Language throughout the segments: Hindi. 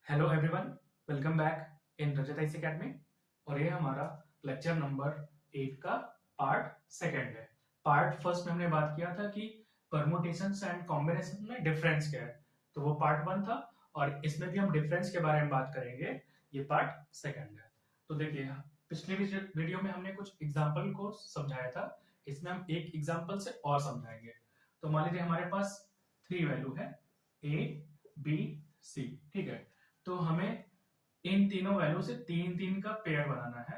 Hello everyone, welcome back in Rajat IC academy. और ये हमारा लेक्चर नंबर 8 का पार्ट सेकंड है। पार्ट फर्स्ट में हमने बात किया था कि परमुटेशंस एंड कॉम्बिनेशन में डिफरेंस क्या है, तो वो पार्ट 1 था। और इसमें भी हम डिफरेंस के बारे में बात करेंगे, ये पार्ट सेकंड है। तो देखिए, पिछले वीडियो में हमने कुछ एग्जाम्पल को समझाया था, इसमें हम एक एग्जाम्पल से और समझाएंगे। तो मान लीजिए हमारे पास 3 वैल्यू है, ए बी सी, ठीक है। तो हमें इन तीनों वैल्यू से तीन तीन का पेयर बनाना है।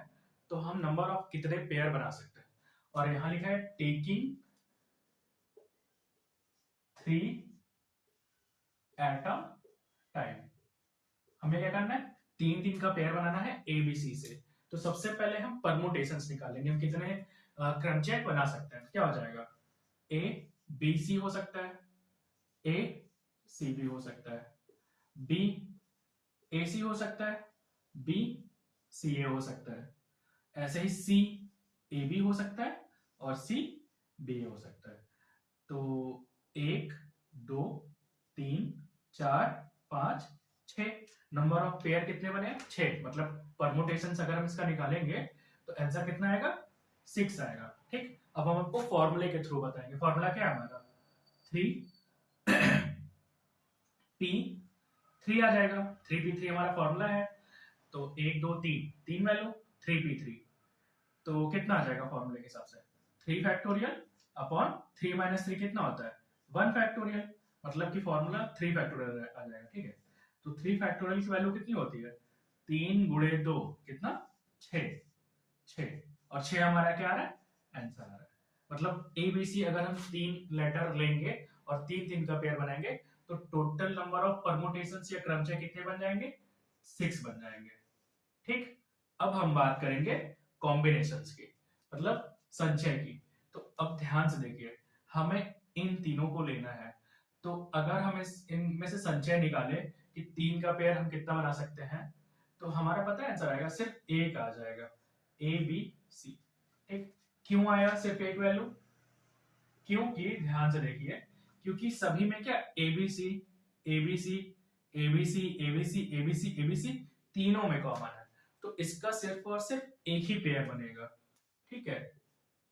तो हम नंबर ऑफ कितने पेयर बना सकते हैं, और यहां लिखा है टेकिंग 3 एट अ टाइम। हमें क्या करना है, तीन तीन का पेयर बनाना है एबीसी से। तो सबसे पहले हम परमुटेशंस निकालेंगे, हम कितने क्रमचेक बना सकते हैं। क्या हो जाएगा, ए बी सी हो सकता है, ए सी बी हो सकता है, बी ए सी हो सकता है, बी सी ए हो सकता है। ऐसे ही सी ए बी हो सकता है और सी बी ए हो सकता है। तो एक, दो, तीन, चार, पांच, छ नंबर ऑफ पेयर कितने बने, 6। मतलब परमुटेशन अगर हम इसका निकालेंगे तो आंसर कितना आएगा, 6 आएगा। ठीक, अब हम आपको फॉर्मूले के थ्रू बताएंगे। फॉर्मूला क्या है हमारा, 3 पी 3 आ जाएगा। 3p3 हमारा फॉर्मूला है। तो एक, दो, तीन, तीन वैल्यू, 3p3। तो कितना आ जाएगा फॉर्मूले के हिसाब से, 3 फैक्टोरियल अपॉन 3 माइनस 3 कितना होता है, 1 फैक्टोरियल। मतलब कि फॉर्मूला 3 फैक्टोरियल आ जाएगा। ठीक है, तो 3 फैक्टोरियल की वैल्यू कितनी होती है, 3 गुणे 2 कितना, 6। 6 और 6 हमारा क्या आ रहा है, आंसर आ रहा है। मतलब एबीसी अगर हम तीन लेटर लेंगे और तीन तीन का पेयर बनाएंगे तो टोटल नंबर ऑफ परमुटेशंस या क्रमचय कितने बन जाएंगे, 6 बन जाएंगे। ठीक, अब हम बात करेंगे कॉम्बिनेशंस की, मतलब संचय की। तो अब ध्यान से देखिए, हमें इन तीनों को लेना है। तो अगर हम इनमें से संचय निकाले कि तीन का पेयर हम कितना बना सकते हैं, तो हमारा पता है आंसर आएगा, सिर्फ एक आ जाएगा, ए बी सी। ठीक, क्यों आया सिर्फ एक वैल्यू, क्योंकि ध्यान से देखिए, क्योंकि सभी में क्या ABC ABC ABC ABC ABC ABC तीनों में कॉमन है। तो इसका सिर्फ और सिर्फ एक ही पेयर बनेगा। ठीक है,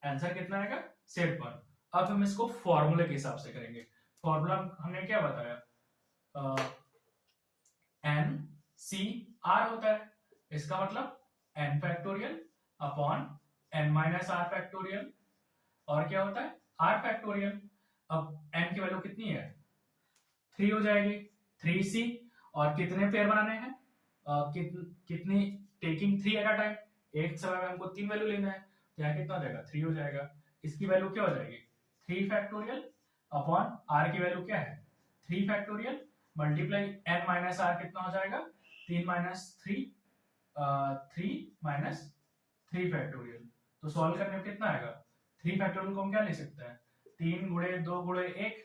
आंसर कितना आएगा, सिर्फ 1। अब हम इसको फॉर्मूले के हिसाब से करेंगे। फॉर्मूला हमने क्या बताया, एन सी आर होता है। इसका मतलब n factorial upon n minus r factorial. और क्या होता है, आर फैक्टोरियल। अब एन की वैल्यू कितनी है, 3 हो जाएगी, 3c। और कितने पेयर बनाने हैं, कितनी, टेकिंग 3 एट अ टाइम। एक समय में हमको तीन वैल्यू लेना है, तो यहाँ कितना हो जाएगा, 3 हो जाएगा। इसकी वैल्यू क्या हो जाएगी, 3 फैक्टोरियल अपॉन आर की वैल्यू क्या है, 3 factorial multiply n minus r कितना हो जाएगा, 3 माइनस 3, 3 माइनस 3 फैक्टोरियल। तो सॉल्व करने में कितना आएगा, 3 फैक्टोरियल को हम क्या ले सकते हैं, 3 गुणे 2 गुणे 1,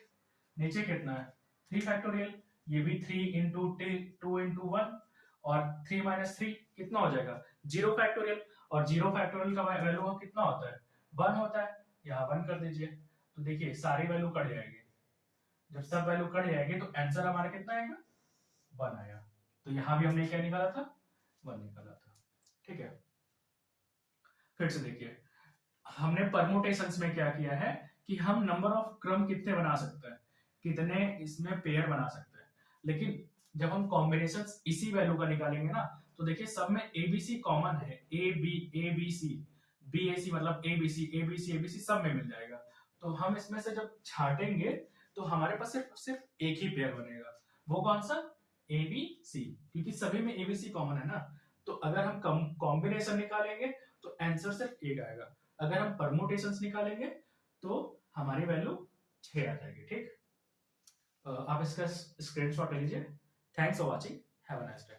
नीचे कितना है, 3 फैक्टोरियल। ये भी 3 इंटू 2 इंटू 1, और 3 माइनस 3 कितना हो जाएगा, 0 फैक्टोरियल। और 0 फैक्टोरियल का वैल्यू कितना होता है, 1 होता है। यहाँ 1 कर दीजिए, तो देखिए सारी वैल्यू कट जाएगी। जब सब वैल्यू कट जाएगी तो आंसर हमारा कितना आएगा, 1 आया। तो यहां भी हमने क्या निकाला था, 1 निकाला था। ठीक है, फिर से देखिए, हमने परमुटेशंस में क्या किया है कि हम नंबर ऑफ क्रम कितने बना सकते हैं, कितने इसमें पेयर बना सकते हैं। लेकिन जब हम कॉम्बिनेशंस इसी वैल्यू का निकालेंगे ना, तो देखिए सब में एबीसी कॉमन है, ए बी सी, बी ए सी, मतलब एबीसी एबीसी एबीसी सब में मिल जाएगा। तो हम इसमें से जब छाटेंगे तो हमारे पास सिर्फ सिर्फ एक ही पेयर बनेगा, वो कौन सा, ए बी सी, क्योंकि सभी में एबीसी कॉमन है ना। तो अगर हम कॉम्बिनेशन निकालेंगे तो आंसर सिर्फ एक आएगा। अगर हम परमुटेशंस निकालेंगे तो हमारी वैल्यू 6 आ जाएगी। ठीक, आप इसका स्क्रीनशॉट ले लीजिए। Thanks for watching, have a nice day.